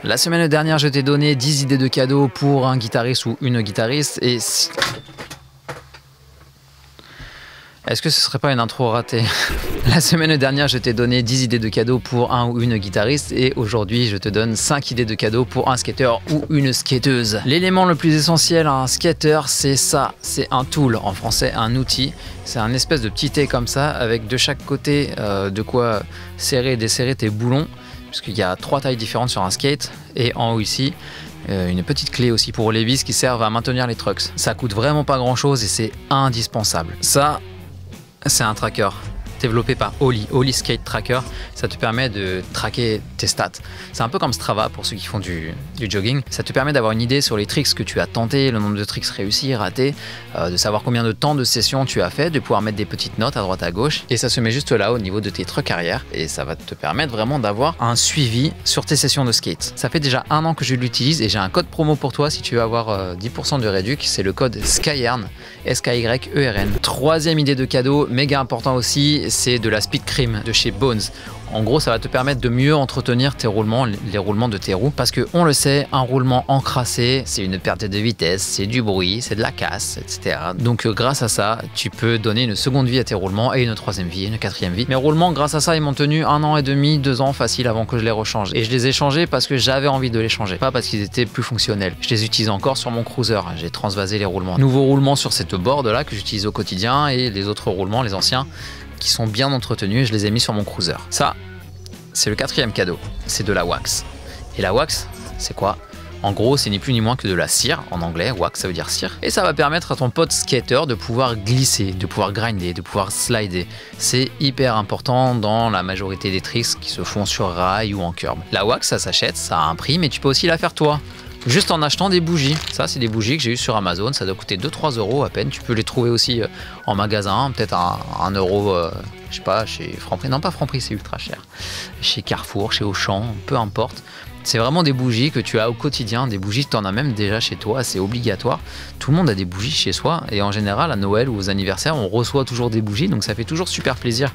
La semaine dernière, je t'ai donné 10 idées de cadeaux pour un guitariste ou une guitariste et... Est-ce que ce serait pas une intro ratée? La semaine dernière, je t'ai donné 10 idées de cadeaux pour un ou une guitariste et aujourd'hui, je te donne 5 idées de cadeaux pour un skater ou une skateuse. L'élément le plus essentiel à un skater, c'est ça, c'est un tool, en français un outil. C'est un espèce de petit T comme ça avec de chaque côté de quoi serrer et desserrer tes boulons puisqu'il y a 3 tailles différentes sur un skate et en haut ici, une petite clé aussi pour les vis qui servent à maintenir les trucks. Ça coûte vraiment pas grand chose et c'est indispensable. Ça, c'est un tracker développé par Oli Skate Tracker. Ça te permet de traquer tes stats. C'est un peu comme Strava pour ceux qui font du jogging. Ça te permet d'avoir une idée sur les tricks que tu as tenté, le nombre de tricks réussis, ratés, de savoir combien de temps de session tu as fait, de pouvoir mettre des petites notes à droite à gauche. Et ça se met juste là au niveau de tes trucks arrière. Et ça va te permettre vraiment d'avoir un suivi sur tes sessions de skate. Ça fait déjà 1 an que je l'utilise et j'ai un code promo pour toi si tu veux avoir 10% de réduc. C'est le code SKYERN, S-K-Y-E-R-N. Troisième idée de cadeau, méga important aussi, c'est de la Speed Cream de chez Bones. En gros, ça va te permettre de mieux entretenir tes roulements, les roulements de tes roues. Parce que, on le sait, un roulement encrassé, c'est une perte de vitesse, c'est du bruit, c'est de la casse, etc. Donc, grâce à ça, tu peux donner une seconde vie à tes roulements et une troisième vie, une quatrième vie. Mes roulements, grâce à ça, ils m'ont tenu 1 an et demi, 2 ans facile avant que je les rechange. Et je les ai changés parce que j'avais envie de les changer, pas parce qu'ils étaient plus fonctionnels. Je les utilise encore sur mon cruiser. J'ai transvasé les roulements. Nouveau roulement sur cette board là que j'utilise au quotidien et les autres roulements, les anciens, qui sont bien entretenus, je les ai mis sur mon cruiser. Ça, c'est le 4e cadeau, c'est de la wax. Et la wax, c'est quoi? En gros, c'est ni plus ni moins que de la cire, en anglais, wax ça veut dire cire. Et ça va permettre à ton pote skater de pouvoir glisser, de pouvoir grinder, de pouvoir slider. C'est hyper important dans la majorité des tricks qui se font sur rail ou en curb. La wax, ça s'achète, ça a un prix, mais tu peux aussi la faire toi. Juste en achetant des bougies. Ça, c'est des bougies que j'ai eues sur Amazon. Ça doit coûter 2-3 € à peine. Tu peux les trouver aussi en magasin, peut-être 1 euro, je sais pas, chez Franprix. Non, pas Franprix, c'est ultra cher. Chez Carrefour, chez Auchan, peu importe. C'est vraiment des bougies que tu as au quotidien. Des bougies que tu en as même déjà chez toi. C'est obligatoire. Tout le monde a des bougies chez soi. Et en général, à Noël ou aux anniversaires, on reçoit toujours des bougies. Donc ça fait toujours super plaisir.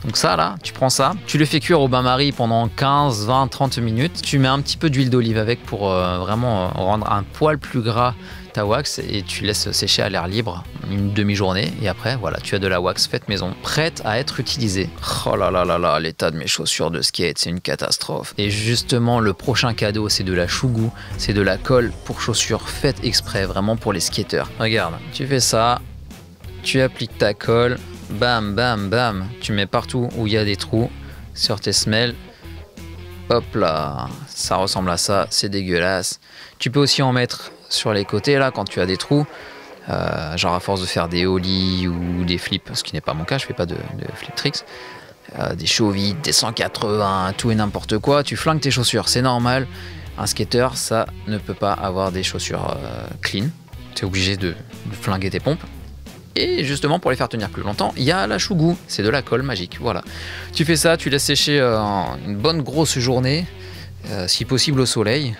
Donc ça là, tu prends ça, tu le fais cuire au bain-marie pendant 15, 20, 30 minutes. Tu mets un petit peu d'huile d'olive avec pour vraiment rendre un poil plus gras ta wax et tu laisses sécher à l'air libre une demi-journée et après voilà, tu as de la wax faite maison, prête à être utilisée. Oh là là là là, l'état de mes chaussures de skate, c'est une catastrophe. Et justement, le prochain cadeau, c'est de la chougou, c'est de la colle pour chaussures faite exprès, vraiment pour les skateurs. Regarde, tu fais ça, tu appliques ta colle. Bam, bam, bam, tu mets partout où il y a des trous sur tes semelles. Hop là, ça ressemble à ça, c'est dégueulasse. Tu peux aussi en mettre sur les côtés là quand tu as des trous, genre à force de faire des ollies ou des flips, ce qui n'est pas mon cas, je fais pas de flip tricks. Des chauvites, des 180, tout et n'importe quoi, tu flingues tes chaussures, c'est normal. Un skater, ça ne peut pas avoir des chaussures clean, tu es obligé de flinguer tes pompes. Et justement, pour les faire tenir plus longtemps, il y a la chougou, c'est de la colle magique, voilà. Tu fais ça, tu laisses sécher une bonne grosse journée, si possible au soleil,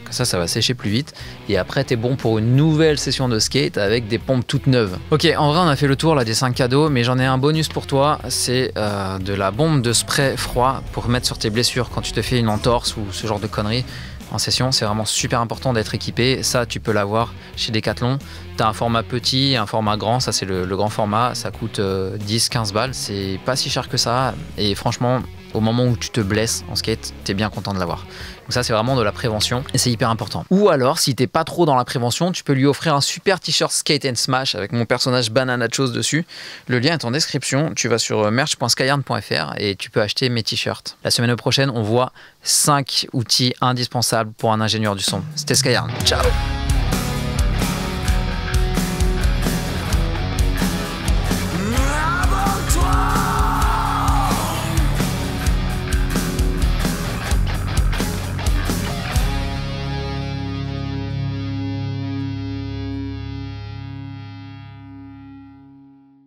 comme ça va sécher plus vite, et après t'es bon pour une nouvelle session de skate avec des pompes toutes neuves. Ok, en vrai on a fait le tour là des 5 cadeaux, mais j'en ai un bonus pour toi, c'est de la bombe de spray froid pour mettre sur tes blessures quand tu te fais une entorse ou ce genre de conneries. En session, c'est vraiment super important d'être équipé. Ça, tu peux l'avoir chez Decathlon. Tu as un format petit, un format grand. Ça, c'est le grand format. Ça coûte 10-15 balles. C'est pas si cher que ça. Et franchement, au moment où tu te blesses en skate, tu es bien content de l'avoir. Donc ça, c'est vraiment de la prévention et c'est hyper important. Ou alors, si t'es pas trop dans la prévention, tu peux lui offrir un super t-shirt Skate and Smash avec mon personnage Bananachos dessus. Le lien est en description. Tu vas sur merch.skyern.fr et tu peux acheter mes t-shirts. La semaine prochaine, on voit 5 outils indispensables pour un ingénieur du son. C'était Skyern. Ciao!